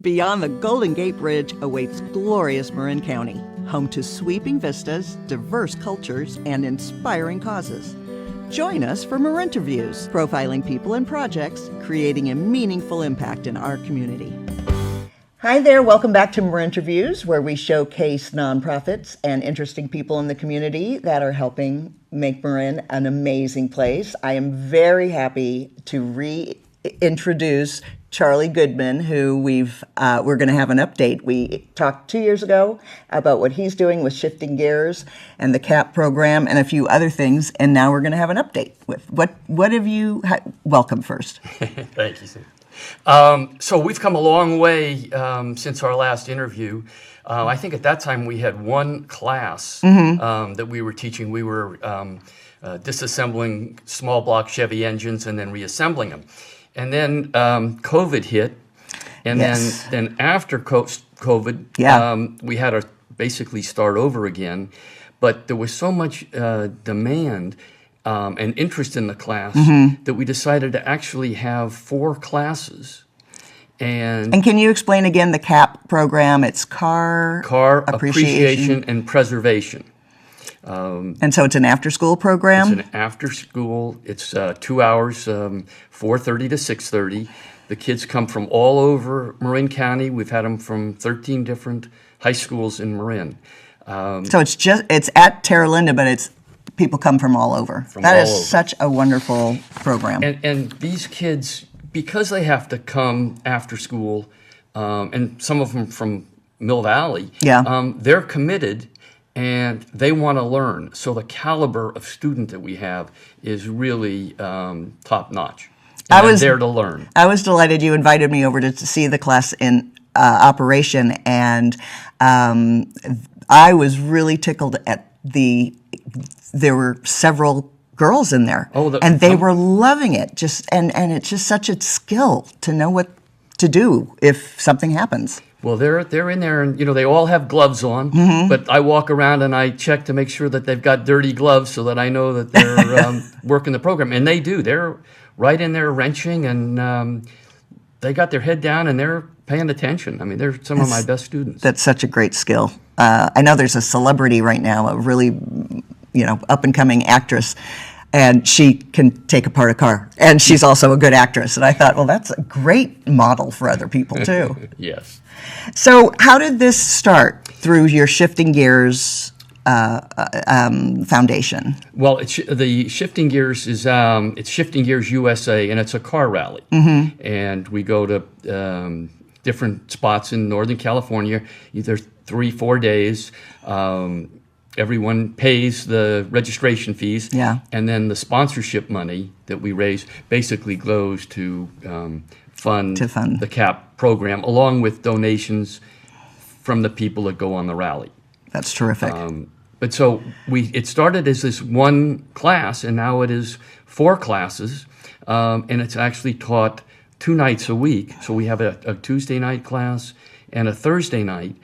Beyond the Golden Gate Bridge awaits glorious Marin County, home to sweeping vistas, diverse cultures, and inspiring causes. Join us for Marinterviews, profiling people and projects, creating a meaningful impact in our community. Hi there, welcome back to Marinterviews, where we showcase nonprofits and interesting people in the community that are helping make Marin an amazing place. I am very happy to reintroduce Charlie Goodman, who we're going to have an update. We talked 2 years ago about what he's doing with Shifting Gears and the CAPP program and a few other things, and now we're going to have an update with what have you welcome first. Thank you, Sue. So we've come a long way since our last interview. I think at that time we had one class that we were teaching. We were disassembling small block Chevy engines and then reassembling them. And then COVID hit, and then after COVID, we had to basically start over again. But there was so much demand and interest in the class that we decided to actually have 4 classes. And can you explain again the CAPP program? It's Car Appreciation and Preservation. And so it's an after-school program? It's an after-school. It's 2 hours, 4:30 to 6:30. The kids come from all over Marin County. We've had them from 13 different high schools in Marin. So it's at Terra Linda, but people come from all over. That is such a wonderful program. And these kids, because they have to come after school, and some of them from Mill Valley, they're committed. And they want to learn. So the caliber of student that we have is really top notch. I was there to learn. I was delighted you invited me over to see the class in operation, and I was really tickled at there were several girls in there, and they were loving it. And it's just such a skill to know what to do if something happens. Well, they're in there, and they all have gloves on. But I walk around and I check to make sure that they've got dirty gloves, so that I know that they're working the program. And they do. They're right in there wrenching, and they got their head down and they're paying attention. I mean, they're some of my best students. That's such a great skill. I know there's a celebrity right now, a really up and coming actress. And she can take apart a car. And she's also a good actress. And I thought, well, that's a great model for other people, too. Yes. So how did this start through your Shifting Gears foundation? Well, the Shifting Gears is it's Shifting Gears USA, and it's a car rally. And we go to different spots in Northern California, either 3-4 days. Everyone pays the registration fees, and then the sponsorship money that we raise basically goes to fund the CAPP program, along with donations from the people that go on the rally. That's terrific. But so it started as this one class, and now it is 4 classes, and it's actually taught 2 nights a week. So we have a Tuesday night class and a Thursday night.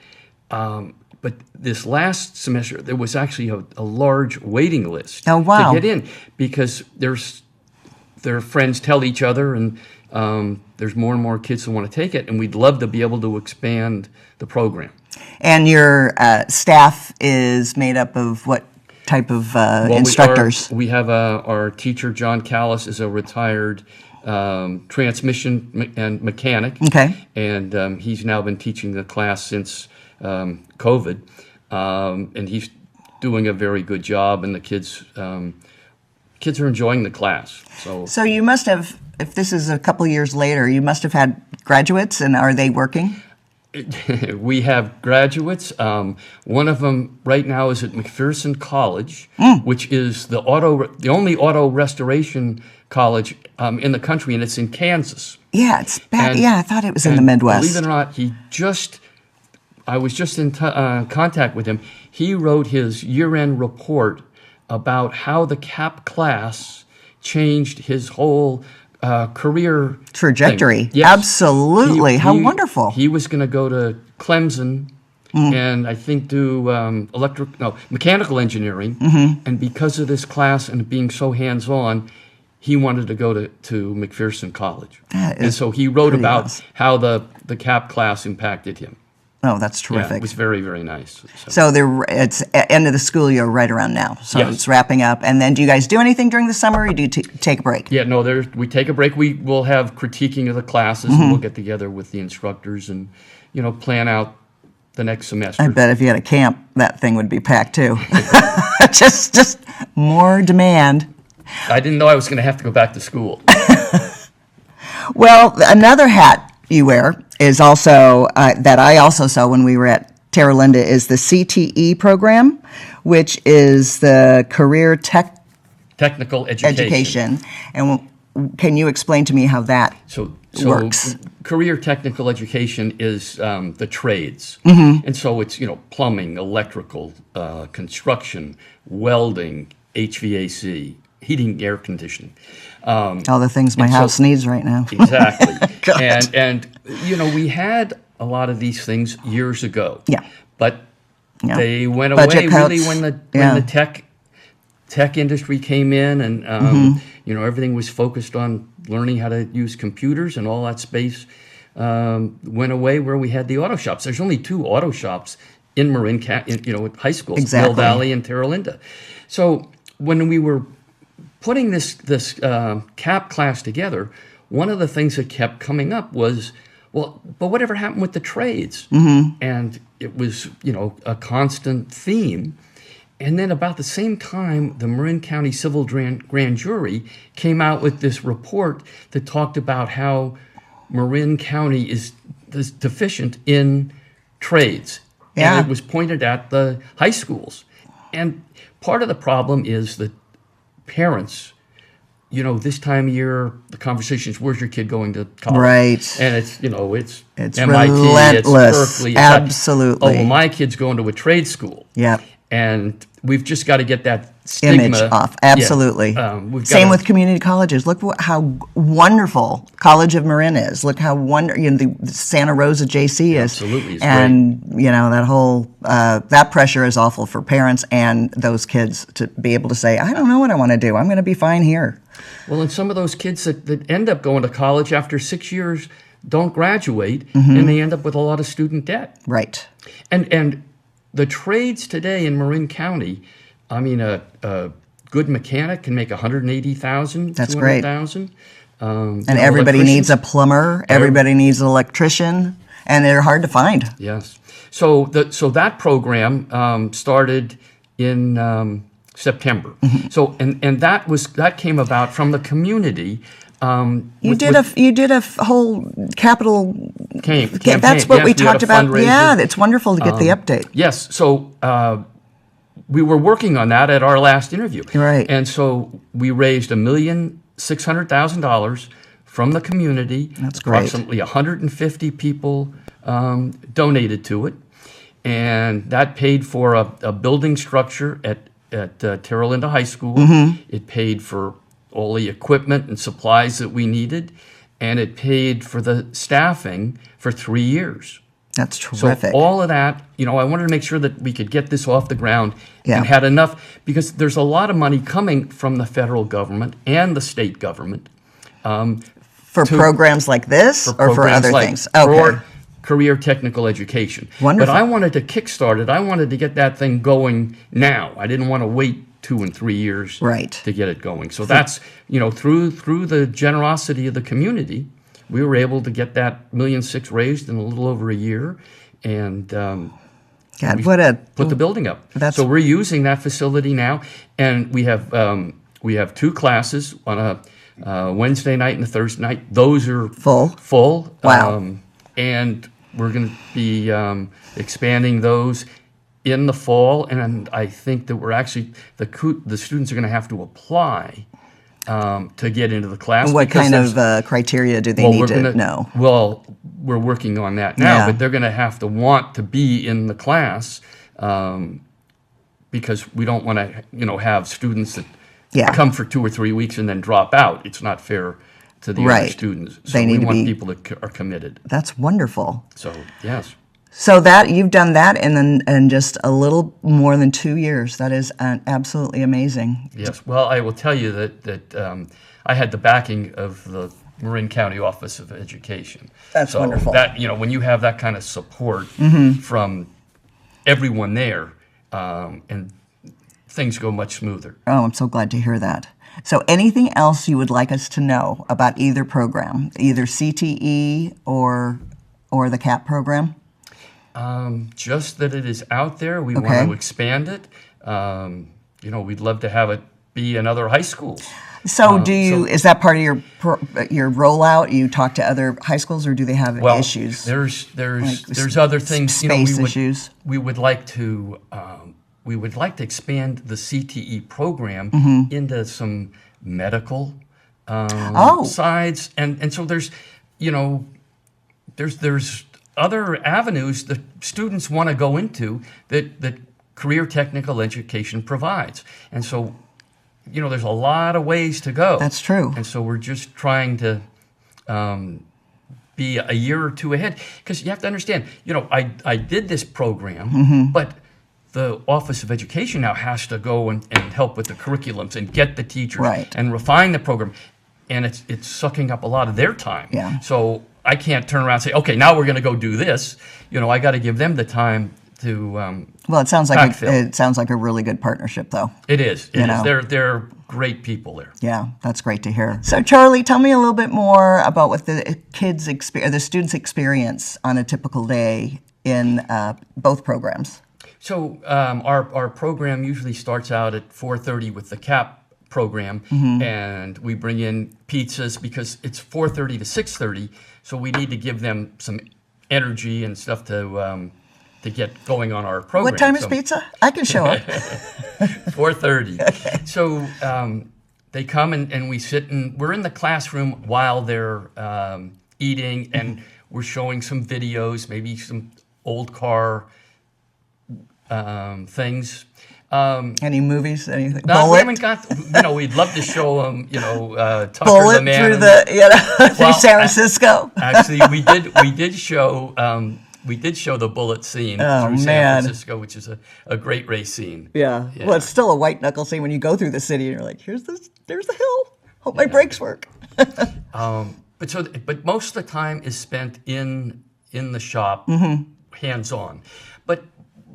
But this last semester, there was actually a large waiting list to get in, because their friends tell each other, and there's more and more kids who want to take it, and we'd love to be able to expand the program. And your staff is made up of what type of instructors? We have our teacher, John Callis, is a retired transmission and mechanic. Okay. And he's now been teaching the class since COVID, and he's doing a very good job, and the kids are enjoying the class. So you must have, if this is a couple years later, you must have had graduates, and are they working? We have graduates. One of them right now is at McPherson College, which is the only auto restoration college in the country, and it's in Kansas. Yeah, it's bad. I thought it was in the Midwest. Believe it or not, I was just in contact with him. He wrote his year-end report about how the CAPP class changed his whole career trajectory. Yes. Absolutely. How wonderful. He was going to go to Clemson and I think do mechanical engineering. And because of this class and being so hands-on, he wanted to go to McPherson College. That And is so he wrote pretty about awesome. how the CAPP class impacted him. Oh, that's Yeah, terrific. it was very, very nice. So it's end of the school year right around now. So Yes. it's wrapping up. And then do you guys do anything during the summer, or do you take a break? Yeah, no, we take a break. We will have critiquing of the classes, and we'll get together with the instructors and, plan out the next semester. I bet if you had a camp, that thing would be packed too. just more demand. I didn't know I was going to have to go back to school. Well, another hat you wear is also that I also saw when we were at Terra Linda is the CTE program, which is the Career Technical education. And can you explain to me how that So works? career technical education is the trades. And so it's, plumbing, electrical, construction, welding, HVAC, heating, air conditioning. All the things my and so- house needs right now. Exactly. God. and we had a lot of these things years ago. Yeah. But Yeah. they went Budget away really cuts. when the Yeah. tech industry came in, and everything was focused on learning how to use computers, and all that space went away where we had the auto shops. There's only 2 auto shops in Marin County, at high schools, Exactly. Mill Valley and Terra Linda. So when we were putting this CAPP class together, one of the things that kept coming up was, well, but whatever happened with the trades? And it was, a constant theme. And then about the same time, the Marin County Civil Grand Jury came out with this report that talked about how Marin County is deficient in trades. Yeah. And it was pointed at the high schools. And part of the problem is that parents, this time of year, the conversation is, where's your kid going to college? Right. And it's It's MIT, relentless. it's Berkeley. Absolutely. Oh, well, my kid's going to a trade school. Yep. And we've just got to get that stigma Image off. Absolutely. Yeah. We've got Same to- with community colleges. Look how wonderful College of Marin is. Look how the Santa Rosa JC is. Absolutely, it's and that whole that pressure is awful for parents and those kids to be able to say, I don't know what I want to do. I'm going to be fine here. Well, and some of those kids that end up going to college after 6 years don't graduate, and they end up with a lot of student debt. Right. And the trades today in Marin County, I mean, a good mechanic can make $180,000, That's great. $200,000. And everybody needs a plumber. Everybody needs an electrician, and they're hard to find. Yes. So that program started in September. So and that came about from the community. You did a whole capital. Campaign. That's what Yes, we had talked a about. fundraiser. Yeah, it's wonderful to get the update. Yes. So we were working on that at our last interview. Right. And so we raised $1,600,000 from the community. That's great. Approximately 150 people donated to it, and that paid for a building structure at Terra Linda High School. It paid for all the equipment and supplies that we needed, and it paid for the staffing for 3 years. That's So terrific. all of that, I wanted to make sure that we could get this off the ground Yeah. and had enough, because there's a lot of money coming from the federal government and the state government. For programs like this, or for programs other like things? Okay. For career technical education. Wonderful. But I wanted to kickstart it. I wanted to get that thing going now. I didn't want to wait 2 and 3 years Right. to get it going. So that's, through the generosity of the community, we were able to get that $1.6 million raised in a little over a year, and God, we what put the building up. That's- So we're using that facility now, and we have 2 classes on a Wednesday night and a Thursday night. Those are Full? Wow. And we're going to be expanding those in the fall, and I think that we're actually the students are going to have to apply to get into the class. What because kind there's- of criteria do they need to know? Well, we're working on that now, Yeah. but they're going to have to want to be in the class because we don't want to, have students that Yeah. come for 2 or 3 weeks and then drop out. It's not fair to the other Right. students. So They need we to want be- people that are committed. That's wonderful. So yes. So that you've done that in just a little more than 2 years. That is absolutely amazing. Yes. Well, I will tell you that I had the backing of the Marin County Office of Education. That's so wonderful. That, when you have that kind of support from everyone there, and things go much smoother. Oh, I'm so glad to hear that. So anything else you would like us to know about either program, either CTE or the CAPP program? Just that it is out there. We want to expand it. We'd love to have it be in other high schools. So is that part of your rollout? You talk to other high schools, or do they have issues? There's other things. Space issues. We would like to expand the CTE program into some medical sides, and so there's other avenues that students want to go into that career technical education provides, and so there's a lot of ways to go. That's true. And so we're just trying to be a year or two ahead, because you have to understand, I did this program, but the Office of Education now has to go and help with the curriculums and get the teachers and refine the program, and it's sucking up a lot of their time. Yeah. So I can't turn around and say, okay, now we're going to go do this. I got to give them the time to well, it sounds like a really good partnership, though. It is. It is. They're great people there. Yeah, that's great to hear. So, Charlie, tell me a little bit more about what the students experience on a typical day in both programs. So our program usually starts out at 4:30 with the CAPP program, and we bring in pizzas because it's 4:30 to 6:30. So we need to give them some energy and stuff to get going on our program. What time is pizza? I can show up. 4:30. Okay. So they come and we sit, and we're in the classroom while they're eating, and we're showing some videos, maybe some old car things. Any movies? Anything? No, Bullet? we haven't got. We'd love to show them. Tucker Bullet the Man through San Francisco. Actually, we did show. We did show the bullet scene through San Francisco, which is a great race scene. Yeah. Well, it's still a white knuckle scene when you go through the city and you're like, there's the hill. Hope my brakes work. But most of the time is spent in the shop, hands on. But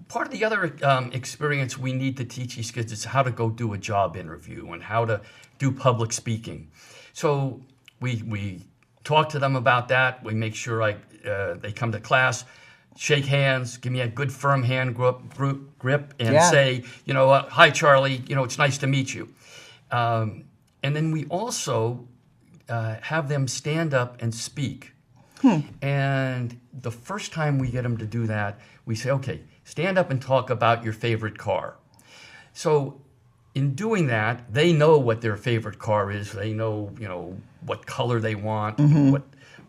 part of the other experience we need to teach these kids is how to go do a job interview and how to do public speaking. So we talk to them about that. We make sure they come to class, shake hands, give me a good firm hand grip, and say, hi, Charlie, it's nice to meet you. And then we also have them stand up and speak. And the first time we get them to do that, we say, okay, stand up and talk about your favorite car. So in doing that, they know what their favorite car is. They know, what color they want, what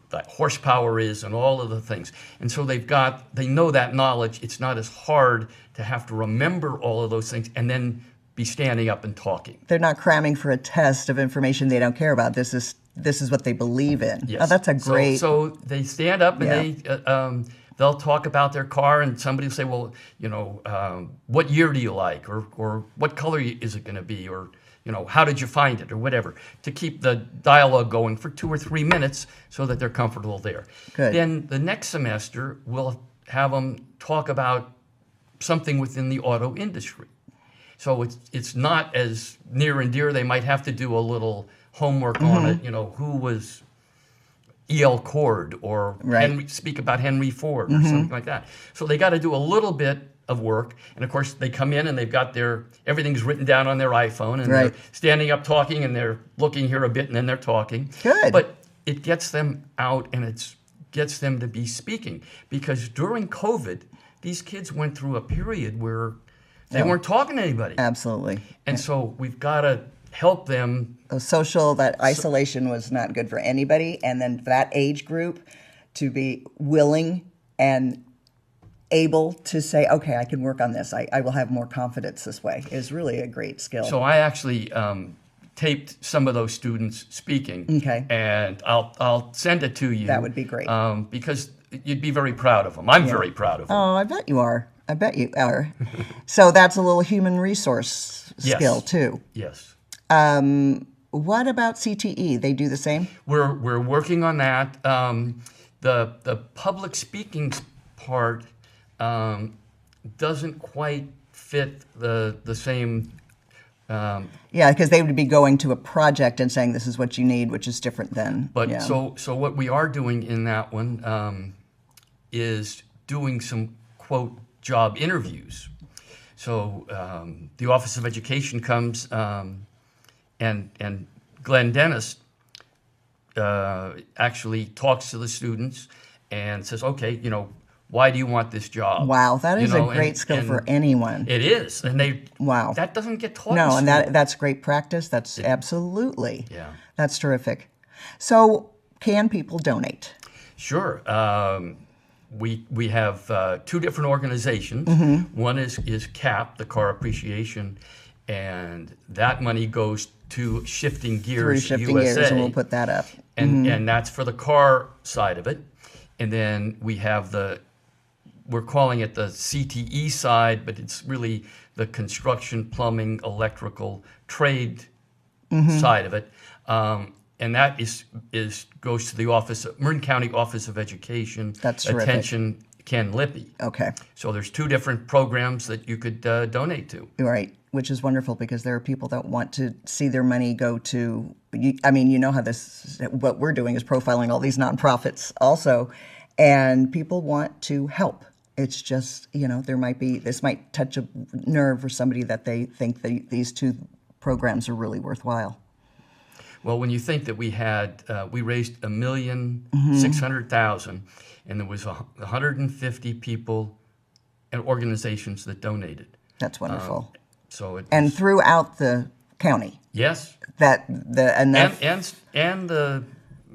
the horsepower is, and all of the things. And so they know that knowledge. It's not as hard to have to remember all of those things and then be standing up and talking. They're not cramming for a test of information they don't care about. This is what they believe in. Yes. Oh, that's a great. So they stand up and they'll talk about their car, and somebody will say, well, what year do you like, or what color is it going to be, or how did you find it, or whatever, to keep the dialogue going for 2 or 3 minutes so that they're comfortable there. Good. Then the next semester, we'll have them talk about something within the auto industry. So it's not as near and dear. They might have to do a little homework on it, who was E.L. Cord, or speak about Henry Ford, or something like that. So they got to do a little bit of work, and of course they come in and they've got everything's written down on their iPhone, and they're standing up talking, and they're looking here a bit, and then they're talking. Good. But it gets them out, and it gets them to be speaking, because during COVID, these kids went through a period where they weren't talking to anybody. Absolutely. And so we've got to help them. That isolation was not good for anybody, and then for that age group to be willing and able to say, okay, I can work on this. I will have more confidence this way, is really a great skill. So I actually taped some of those students speaking. Okay. And I'll send it to you. That would be great. Because you'd be very proud of them. I'm very proud of them. Oh, I bet you are. So that's a little human resource skill too. Yes. what about CTE? They do the same? We're working on that. The public speaking part doesn't quite fit the same. Yeah, because they would be going to a project and saying this is what you need, which is different than. But yeah. so what we are doing in that one is doing some quote job interviews. So the Office of Education comes and Glenn Dennis actually talks to the students and says, okay, why do you want this job? Wow, that is a a great skill for anyone. It is, and wow, that doesn't get taught. No, in and school. that's great practice. That's absolutely. Yeah. That's terrific. So, can people donate? Sure. We have two different organizations. One is CAPP, the Car Appreciation, and that money goes to Shifting Gears Through Shifting USA. Gears, and we'll put that up. And that's for the car side of it. And then we have we're calling it the CTE side, but it's really the construction, plumbing, electrical, trade side of it. And that goes to the Marin County Office of Education. That's terrific. Attention, Ken Lippy. Okay. So there's two different programs that you could donate to. Right, which is wonderful because there are people that want to see their money go to. I mean, you know how what we're doing is profiling all these nonprofits also, and people want to help. It's just, this might touch a nerve for somebody that they think these two programs are really worthwhile. Well, when you think that we raised $1,600,000, and there was 150 people and organizations that donated. That's wonderful. And throughout the county. Yes.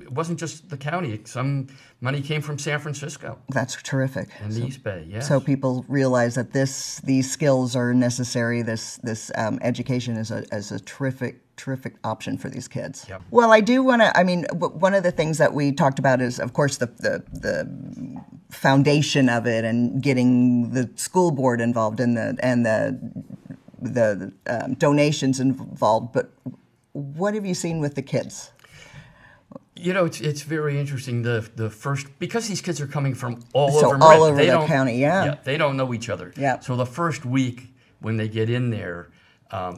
It wasn't just the county. Some money came from San Francisco. That's terrific. And the East Bay, yes. So people realize that these skills are necessary. This education is a terrific option for these kids. Yep. Well, I do want to. I mean, one of the things that we talked about is, of course, the foundation of it and getting the school board involved and the donations involved. But what have you seen with the kids? It's very interesting. The first, because these kids are coming from all over the county, yeah, they don't know each other. Yeah. So the first week when they get in there,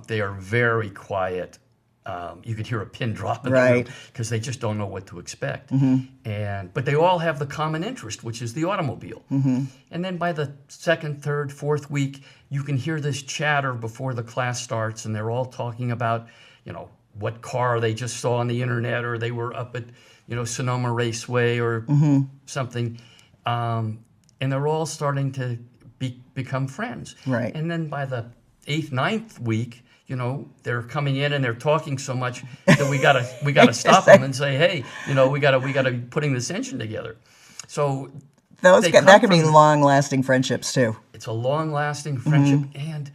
they are very quiet. You could hear a pin drop in the room because they just don't know what to expect. But they all have the common interest, which is the automobile. And then by the second, third, fourth week, you can hear this chatter before the class starts, and they're all talking about, what car they just saw on the internet, or they were up at, Sonoma Raceway or something. And they're all starting to become friends. Right. And then by the 8th, 9th week, they're coming in and they're talking so much that we gotta stop them and say, hey, we gotta be putting this engine together. So that could be long-lasting friendships too. It's a long-lasting friendship, and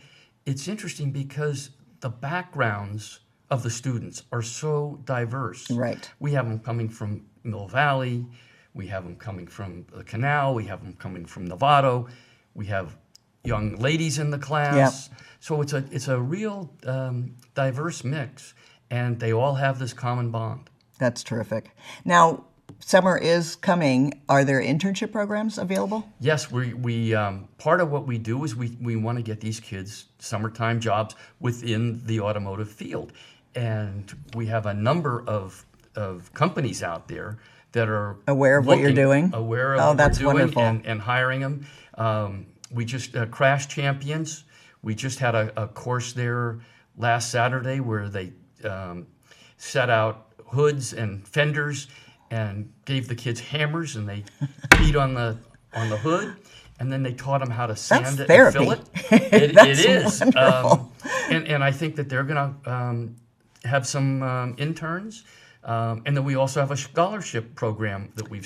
it's interesting because the backgrounds of the students are so diverse. Right. We have them coming from Mill Valley. We have them coming from the Canal. We have them coming from Novato. We have young ladies in the class. Yep. So it's a real diverse mix, and they all have this common bond. That's terrific. Now, summer is coming. Are there internship programs available? Yes, we part of what we do is we want to get these kids summertime jobs within the automotive field. And we have a number of companies out there that are aware of what you're doing, aware of what that's we're doing, wonderful. and hiring them. We just Crash Champions. We just had a course there last Saturday where they set out hoods and fenders and gave the kids hammers, and they beat on the hood. And then they taught them how to sand it and fill it. It is. Wonderful. And I think that they're going to have some interns. And then we also have a scholarship program that we've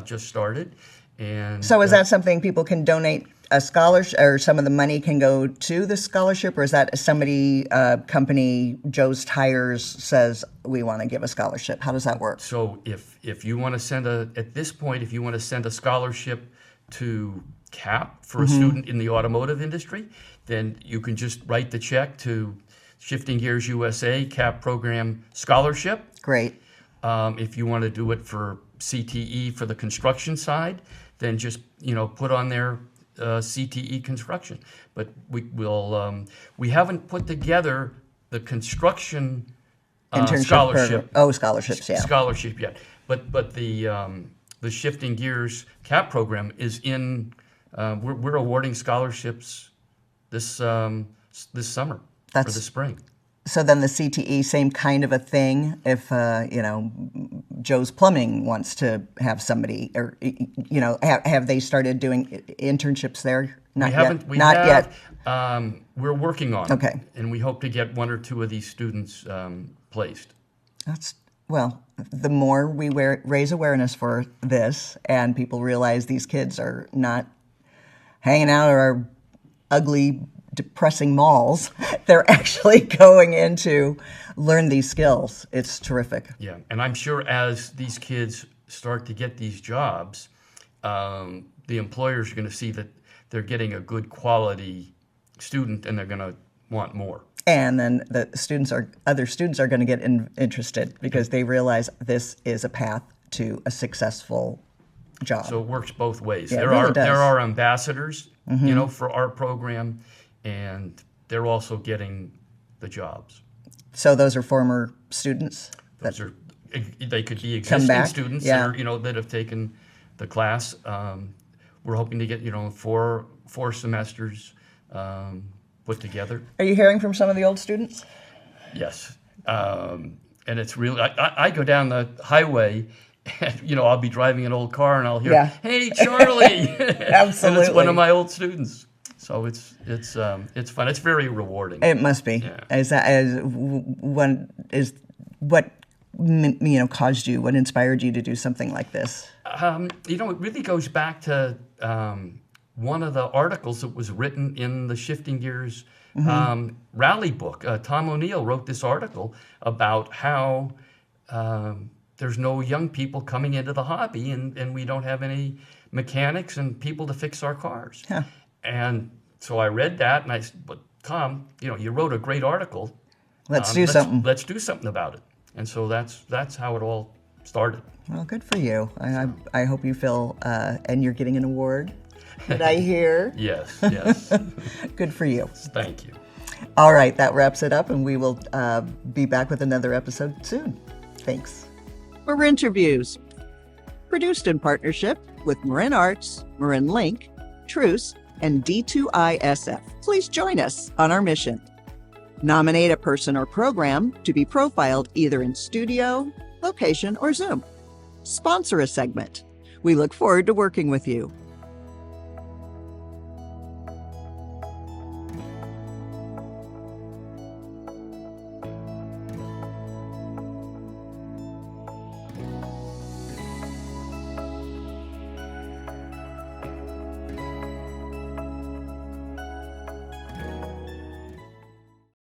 just started. And so is that something people can donate a scholarship, or some of the money can go to the scholarship, or is that somebody, company, Joe's Tires, says we want to give a scholarship? How does that work? So if you want to at this point, if you want to send a scholarship to CAPP for a student in the automotive industry, then you can just write the check to Shifting Gears USA CAPP program scholarship. Great. If you want to do it for CTE for the construction side, then just put on there CTE construction. But we haven't put together the construction Internship scholarship. Scholarships, yeah. Scholarship yet, but the Shifting Gears CAPP program is in. We're awarding scholarships this summer for the spring. So then the CTE, same kind of a thing. If Joe's Plumbing wants to have somebody, or have they started doing internships there? Not yet. We're working on it. Okay. And we hope to get one or two of these students placed. The more we raise awareness for this, and people realize these kids are not hanging out at our ugly, depressing malls, they're actually going in to learn these skills. It's terrific. Yeah, and I'm sure as these kids start to get these jobs, the employers are going to see that they're getting a good quality student, and they're going to want more. And then the other students are going to get interested because they realize this is a path to a successful job. So it works both ways. Yeah, there are ambassadors, for our program, and they're also getting the jobs. So those are former students. They could be existing students that have taken the class. We're hoping to get four semesters put together. Are you hearing from some of the old students? Yes, and it's really. I go down the highway, and I'll be driving an old car, and I'll hear, "Hey, Charlie!" Absolutely, and it's one of my old students. So it's fun. It's very rewarding. It must be. Yeah. What caused you? What inspired you to do something like this? It really goes back to one of the articles that was written in the Shifting Gears rally book. Tom O'Neill wrote this article about how there's no young people coming into the hobby, and we don't have any mechanics and people to fix our cars. Huh. And so I read that, and I said, "But Tom, you wrote a great article. Let's do something. Let's do something about it." And so that's how it all started. Well, good for you. I hope you feel, and you're getting an award. Did I hear? Yes. Good for you. Thank you. All right, that wraps it up, and we will be back with another episode soon. Thanks. Marinterviews, produced in partnership with Marin Arts, Marin Link, Truce, and D2ISF. Please join us on our mission. Nominate a person or program to be profiled either in studio, location, or Zoom. Sponsor a segment. We look forward to working with you.